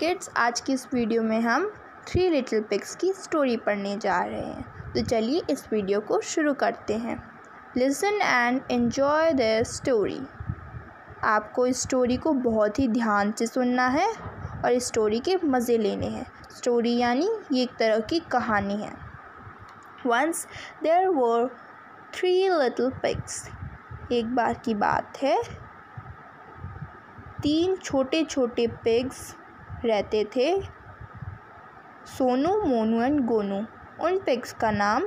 Kids, आज की इस वीडियो में हम 3 लिटिल पिग्स की स्टोरी पढ़ने जा रहे हैं। तो चलिए इस वीडियो को शुरू करते हैं। Listen and enjoy the story. आपको इस स्टोरी को बहुत ही ध्यान से सुनना है और इस स्टोरी के मज़े लेने हैं। स्टोरी यानी ये एक तरह की कहानी है। Once there were 3 little pigs. एक बार की बात है, 3 छोटे छोटे पिग्स रहते थे, सोनू, मोनू एंड गोनू। उन पिग्स का नाम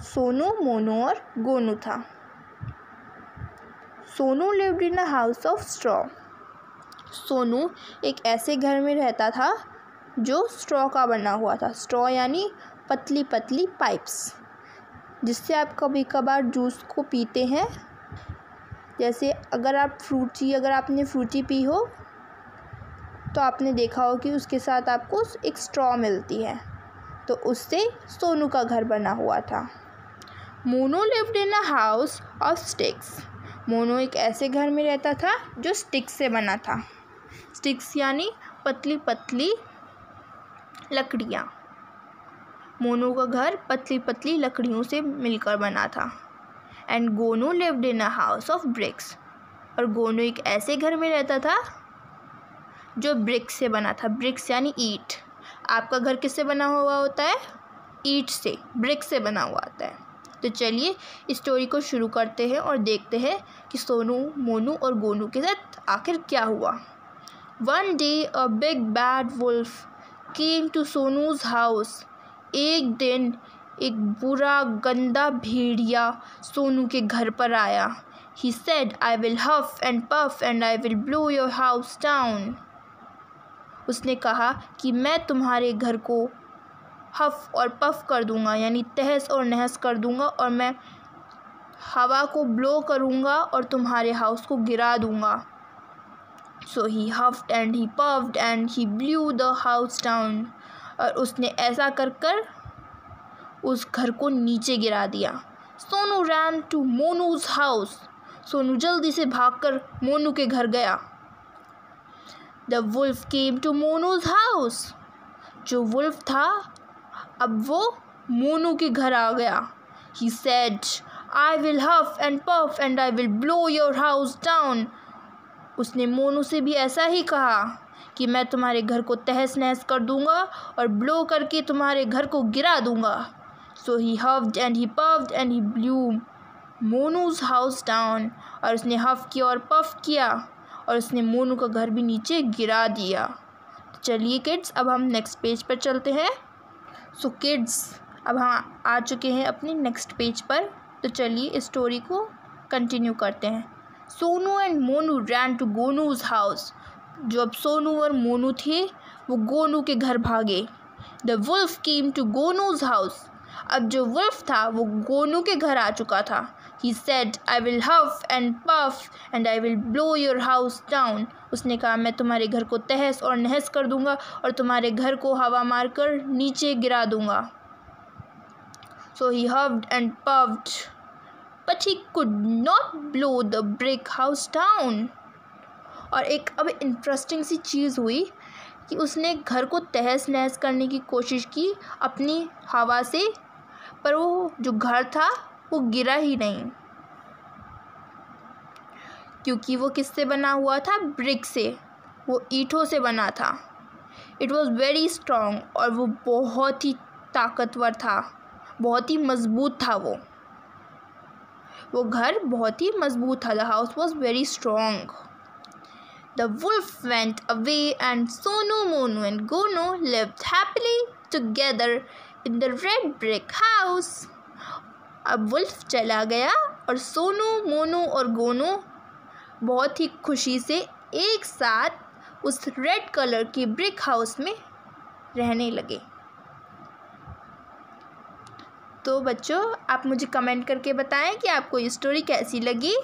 सोनू, मोनू और गोनू था। Sonu lived in a house of straw. Sonu एक ऐसे घर में रहता था जो स्ट्रॉ का बना हुआ था। स्ट्रॉ यानी पतली पतली पाइप्स, जिससे आप कभी कभार जूस को पीते हैं। जैसे अगर आपने फ्रूटी पी हो तो आपने देखा हो कि उसके साथ आपको एक स्ट्रॉ मिलती है, तो उससे सोनू का घर बना हुआ था। Monu lived in a house of sticks. Monu एक ऐसे घर में रहता था जो स्टिक्स से बना था। स्टिक्स यानी पतली पतली लकड़ियाँ। मोनू का घर पतली पतली लकड़ियों से मिलकर बना था। And Gonu lived in a house of BRICS. और गोनू एक ऐसे घर में रहता था जो ब्रिक्स से बना था। ब्रिक्स यानी ईंट। आपका घर किससे बना हुआ होता है? ईंट से, ब्रिक्स से बना हुआ होता है। तो चलिए इस स्टोरी को शुरू करते हैं और देखते हैं कि सोनू, मोनू और गोनू के साथ आखिर क्या हुआ। One day a big bad wolf came to Sonu's house. एक दिन एक बुरा गंदा भेड़िया सोनू के घर पर आया। He said, I will huff and puff and I will blow your house down. उसने कहा कि मैं तुम्हारे घर को हफ और पफ कर दूंगा, यानी तहस और नहस कर दूंगा, और मैं हवा को ब्लो करूंगा और तुम्हारे हाउस को गिरा दूंगा। So he huffed and he puffed and he blew the house down. और उसने ऐसा कर कर उस घर को नीचे गिरा दिया। Sonu ran to मोनू's house. Sonu जल्दी से भागकर मोनू के घर गया। The wolf came to मोनू's house. जो वुल्फ था अब वो मोनू के घर आ गया। He said, I will huff and puff and I will blow your house down. उसने मोनू से भी ऐसा ही कहा कि मैं तुम्हारे घर को तहस नहस कर दूंगा और ब्लो करके तुम्हारे घर को गिरा दूंगा। So he huffed and he puffed and he blew मोनू's house down. और उसने हफ किया और पफ किया और उसने मोनू का घर भी नीचे गिरा दिया। तो चलिए किड्स, अब हम नेक्स्ट पेज पर चलते हैं। सो किड्स, अब हम आ चुके हैं अपने नेक्स्ट पेज पर। तो चलिए इस स्टोरी को कंटिन्यू करते हैं। Sonu and Monu ran to Gonu's house. जो अब सोनू और मोनू थे वो गोनू के घर भागे। The wolf came to Gonu's house. अब जो वुल्फ था वो गोनू के घर आ चुका था। He said, I will huff and puff and I will blow your house down. उसने कहा मैं तुम्हारे घर को तहस और नहस कर दूंगा और तुम्हारे घर को हवा मारकर नीचे गिरा दूंगा। So he huffed and puffed, but he could not blow the brick house down. और एक अब इंटरेस्टिंग सी चीज़ हुई कि उसने घर को तहस नहस करने की कोशिश की अपनी हवा से, पर वो जो घर था वो गिरा ही नहीं, क्योंकि वो किससे बना हुआ था? ब्रिक से। वो ईंटों से बना था। इट वॉज़ वेरी स्ट्रॉन्ग, और वो बहुत ही ताकतवर था, बहुत ही मज़बूत था। वो घर बहुत ही मज़बूत था। The house was very strong. The wolf went away and Sonu, Monu and Gonu lived happily together in the red brick house. अब वुल्फ चला गया और सोनू, मोनू और गोनू बहुत ही खुशी से एक साथ उस रेड कलर की ब्रिक हाउस में रहने लगे। तो बच्चों, आप मुझे कमेंट करके बताएं कि आपको ये स्टोरी कैसी लगी।